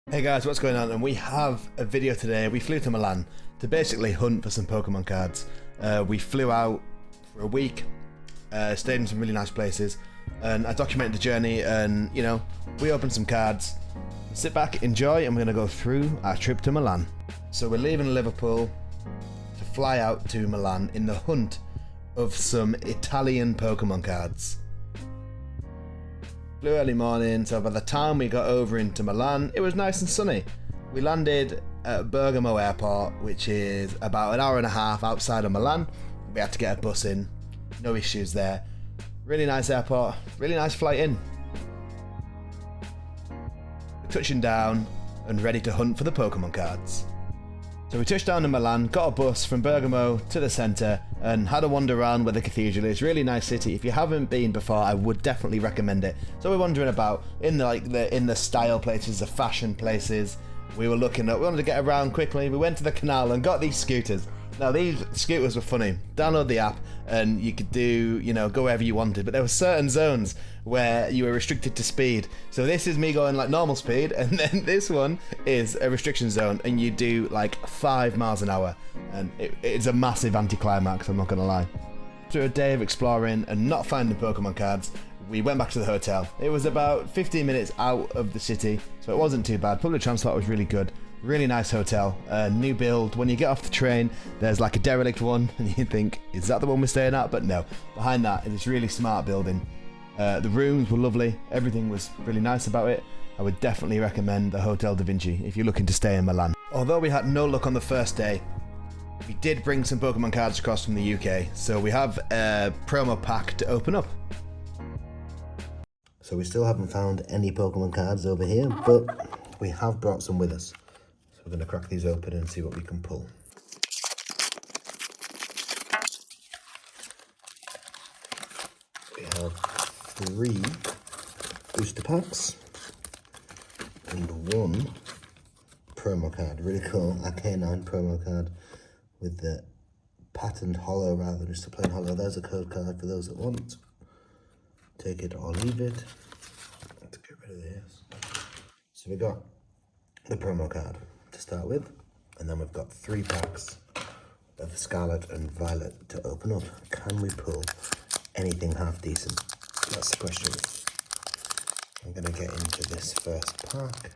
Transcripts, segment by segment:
Hey guys, what's going on? And we have a video today. We flew to Milan to basically hunt for some Pokemon cards. We flew out for a week, stayed in some really nice places, and I documented the journey. And you know, we opened some cards. Sit back, enjoy, and we're gonna go through our trip to Milan. So we're leaving Liverpool to fly out to Milan in the hunt of some Italian Pokemon cards. Flew early morning, so by the time we got over into Milan, it was nice and sunny. We landed at Bergamo Airport, which is about an hour and a half outside of Milan. We had to get a bus in, no issues there. Really nice airport, really nice flight in. We're touching down and ready to hunt for the Pokemon cards. So we touched down in Milan, got a bus from Bergamo to the centre and had a wander around where the cathedral is. Really nice city. If you haven't been before, I would definitely recommend it. So we're wandering about in the style places, the fashion places. We were looking at, we wanted to get around quickly. We went to the canal and got these scooters. Now these scooters were funny. Download the app and you could do, go wherever you wanted, but there were certain zones where you were restricted to speed. So this is me going like normal speed, and then this one is a restriction zone and you do like 5 miles an hour, and it's a massive anticlimax, I'm not gonna lie. After a day of exploring and not finding Pokemon cards, we went back to the hotel. It was about 15 minutes out of the city, so it wasn't too bad. Public transport was really good. Really nice hotel, new build. When you get off the train, there's like a derelict one, and you think, is that the one we're staying at? But no, behind that is this really smart building. The rooms were lovely, everything was really nice about it. I would definitely recommend the Hotel Da Vinci if you're looking to stay in Milan. Although we had no luck on the first day, we did bring some Pokemon cards across from the UK, so we have a promo pack to open up. So we still haven't found any Pokemon cards over here, but we have brought some with us. We're going to crack these open and see what we can pull. We have 3 booster packs and 1 promo card. Really cool, a K9 promo card with the patterned holo rather than just a plain holo. There's a code card for those that want. Take it or leave it. Let's get rid of this. So we got the promo card to start with, and then we've got 3 packs of Scarlet and Violet to open up. Can we pull anything half decent? That's the question. I'm going to get into this first pack.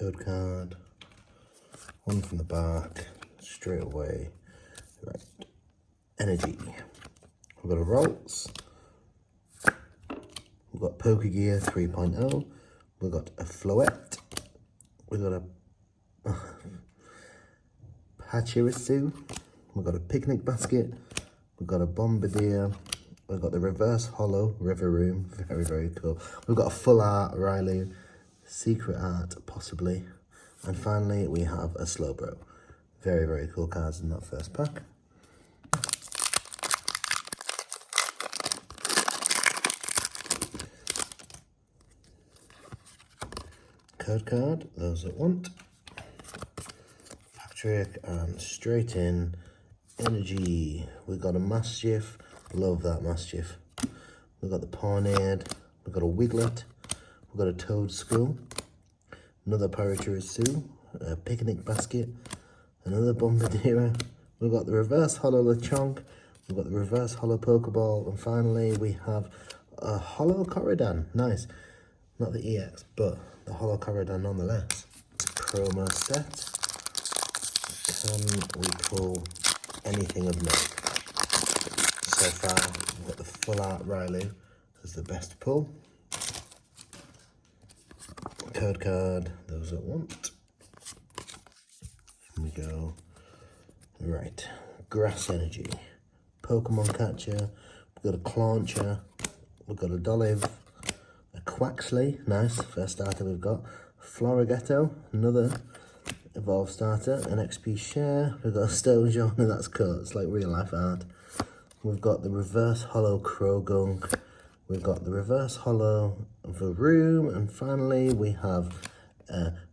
Code card, 1 from the back, straight away. Right, energy. We've got a Rolls. We've got Pokegear 3.0. We've got a Floette. We've got a Pachirisu. We've got a Picnic Basket. We've got a Bombardier. We've got the Reverse Holo River Room. Very, very cool. We've got a Full Art Riley. Secret Art, possibly. And finally, we have a Slowbro. Very, very cool cards in that first pack. Code card, those that want. Patrick, and straight in. Energy, we got a Mastiff. Love that Mastiff. We've got the Pawniard. We've got a Wiglet. We've got a Toad Skull. Another Pachirisu. A Picnic Basket. Another Bombardier. We've got the Reverse Holo Lechonk. We've got the Reverse Holo Pokeball. And finally, we have a Holo Corridan. Nice. Not the EX, but the Holo Corridan nonetheless. Promo set. Can we pull anything of note? So far, we've got the Full Art Riley as the best pull. Code card, those that want. Here we go. Right, Grass Energy, Pokemon Catcher, we've got a Clauncher, we've got a Dolive, a Quaxley, nice, first starter we've got, Florigetto, another Evolved starter, an XP Share, we've got a Stonjourner, and that's cool, it's like real life art. We've got the Reverse Holo Krogunk, we've got the Reverse Holo Varoom, and finally we have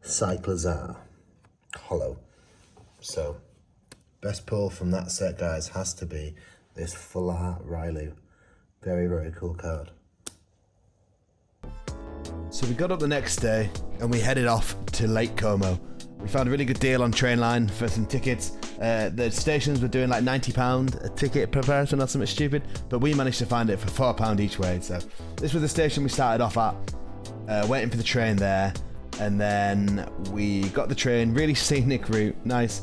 Cyclizar Holo. So Best pull from that set, guys, has to be this Full Art Rylu. Very, very cool card. So we got up the next day and we headed off to Lake Como. We found a really good deal on Trainline for some tickets. The stations were doing like £90 a ticket per person or something stupid, but we managed to find it for £4 each way. So this was the station we started off at, waiting for the train there, and then we got the train. Really scenic route, nice.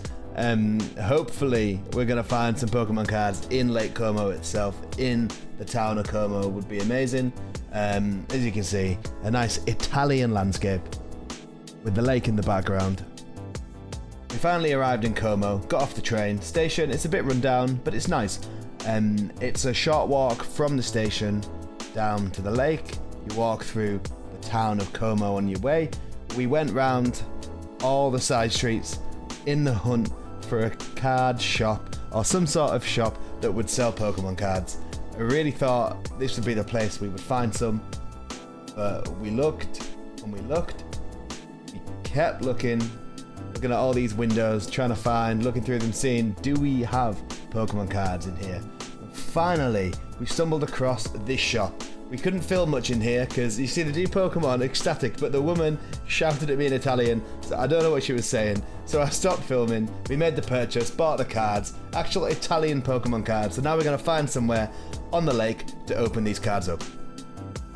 Hopefully we're going to find some Pokemon cards in Lake Como itself, in the town of Como would be amazing. As you can see, a nice Italian landscape with the lake in the background. We finally arrived in Como, got off the train station. It's a bit run down, but it's nice. It's a short walk from the station down to the lake. You walk through the town of Como on your way. We went round all the side streets in the hunt for a card shop or some sort of shop that would sell Pokemon cards. I really thought this would be the place we would find some, but we looked and we looked. We kept looking at all these windows, trying to find, looking through them, seeing, do we have Pokemon cards in here? And finally, we stumbled across this shop. We couldn't film much in here because you see the new Pokemon ecstatic, but the woman shouted at me in Italian, so I don't know what she was saying. So I stopped filming, we made the purchase, bought the cards, actual Italian Pokemon cards. So now we're going to find somewhere on the lake to open these cards up.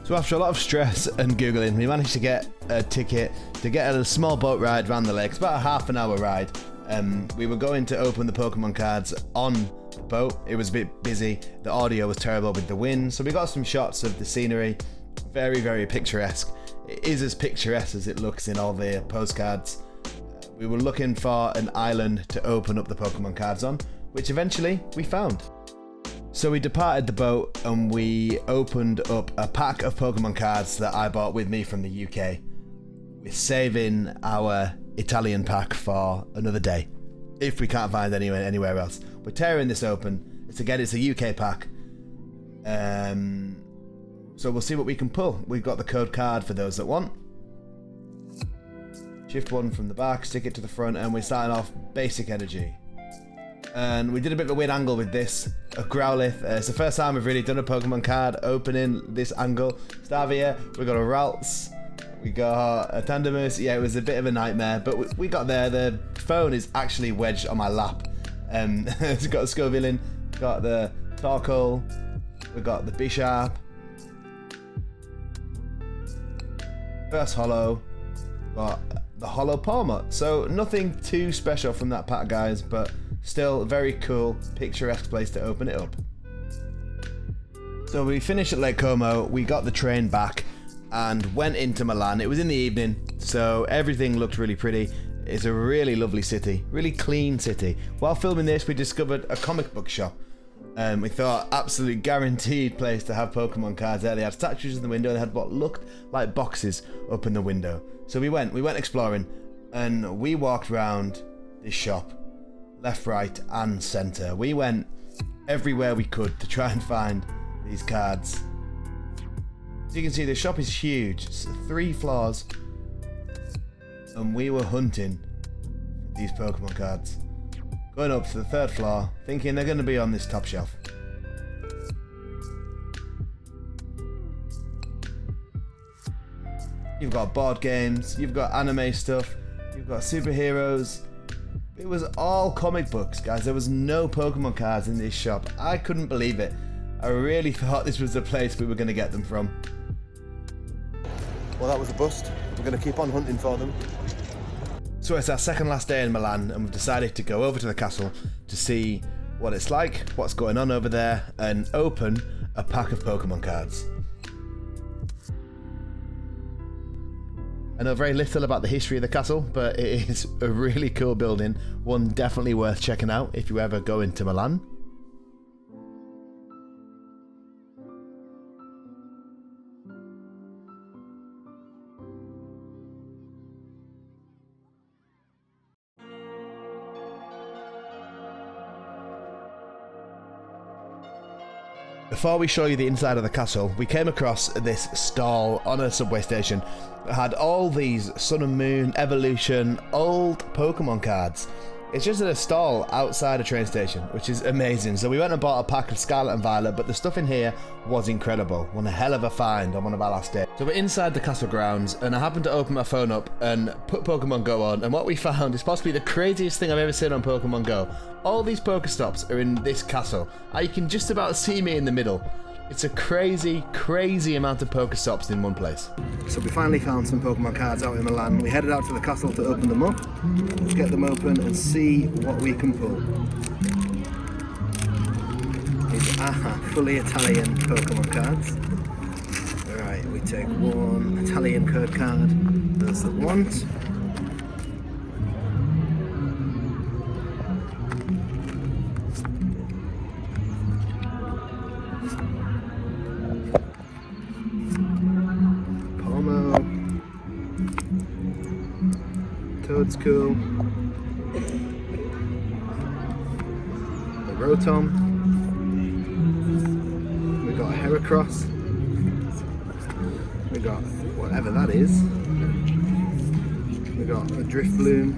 So after a lot of stress and Googling, we managed to get a ticket to get a small boat ride around the lake. It's about a half-an-hour ride. We were going to open the Pokemon cards on the boat. It was a bit busy. The audio was terrible with the wind. So we got some shots of the scenery. Very, very picturesque. It is as picturesque as it looks in all the postcards. We were looking for an island to open up the Pokemon cards on, which eventually we found. So we departed the boat and we opened up a pack of Pokemon cards that I bought with me from the UK. We're saving our Italian pack for another day, if we can't find anywhere else. We're tearing this open. It's a UK pack. So we'll see what we can pull. We've got the code card for those that want. Shift one from the back, stick it to the front, and we're starting off basic energy. And we did a bit of a weird angle with this, a Growlithe. It's the first time we've really done a Pokemon card opening this angle. Starvia, we got a Ralts, we got a Tandemus. Yeah, it was a bit of a nightmare, but we got there. The phone is actually wedged on my lap. It's got a Scovillain, got the Torkoal, we got the Bisharp. First holo, got the Holo Palmer. So nothing too special from that pack, guys, but still a very cool, picturesque place to open it up. So we finished at Lake Como, we got the train back and went into Milan. It was in the evening, so everything looked really pretty. It's a really lovely city, really clean city. While filming this, we discovered a comic book shop. We thought, absolute guaranteed place to have Pokemon cards there. They had statues in the window, they had what looked like boxes up in the window. So we went exploring, and we walked around this shop, left, right, and centre. We went everywhere we could to try and find these cards. As you can see, the shop is huge. It's 3 floors, and we were hunting for these Pokemon cards. Going up to the 3rd floor, thinking they're going to be on this top shelf. You've got board games, you've got anime stuff, you've got superheroes. It was all comic books, guys. There was no Pokemon cards in this shop. I couldn't believe it. I really thought this was the place we were going to get them from. Well, that was a bust. We're going to keep on hunting for them. So it's our second last day in Milan, and we've decided to go over to the castle to see what it's like, what's going on over there, and open a pack of Pokemon cards. I know very little about the history of the castle, but it is a really cool building, one definitely worth checking out if you ever go into Milan. Before we show you the inside of the castle, we came across this stall on a subway station that had all these Sun and Moon, Evolution, old Pokemon cards. It's just at a stall outside a train station, which is amazing. So we went and bought a pack of Scarlet and Violet, but the stuff in here was incredible. One hell of a find on one of our last days. So we're inside the castle grounds, and I happened to open my phone up and put Pokemon Go on, and what we found is possibly the craziest thing I've ever seen on Pokemon Go. All these Pokestops are in this castle. You can just about see me in the middle. It's a crazy, crazy amount of Pokestops in one place. So we finally found some Pokemon cards out in Milan. We headed out to the castle to open them up. Let's get them open and see what we can pull. These are fully Italian Pokemon cards. Alright, we take one Italian code card. Those that want. Toad's cool. The Rotom. We got a Heracross. We got whatever that is. We got a Driftbloom.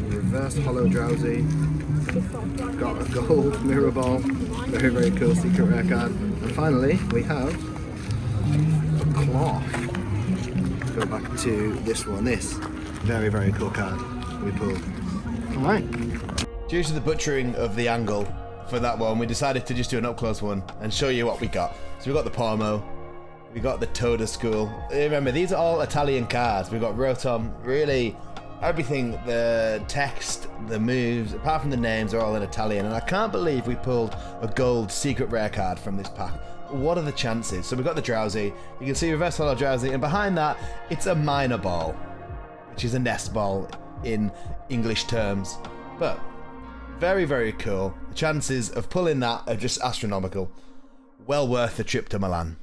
A reverse Hollow Drowsy. Got a gold Mirror Ball. Very, very cool secret rare card. And finally, we have a Cloth. Go back to this one, this very, very cool card we pulled. Alright. Due to the butchering of the angle for that one, we decided to just do an up close one and show you what we got. So we got the Pomo, we got the Toadstool. Remember, these are all Italian cards. We got Rotom, really everything, the text, the moves, apart from the names, are all in Italian. And I can't believe we pulled a gold secret rare card from this pack. What are the chances? So we've got the Drowsy, you can see reverse hollow Drowsy, and behind that it's a minor ball, which is a nest ball in English terms, but very, very cool. The chances of pulling that are just astronomical. Well worth the trip to Milan.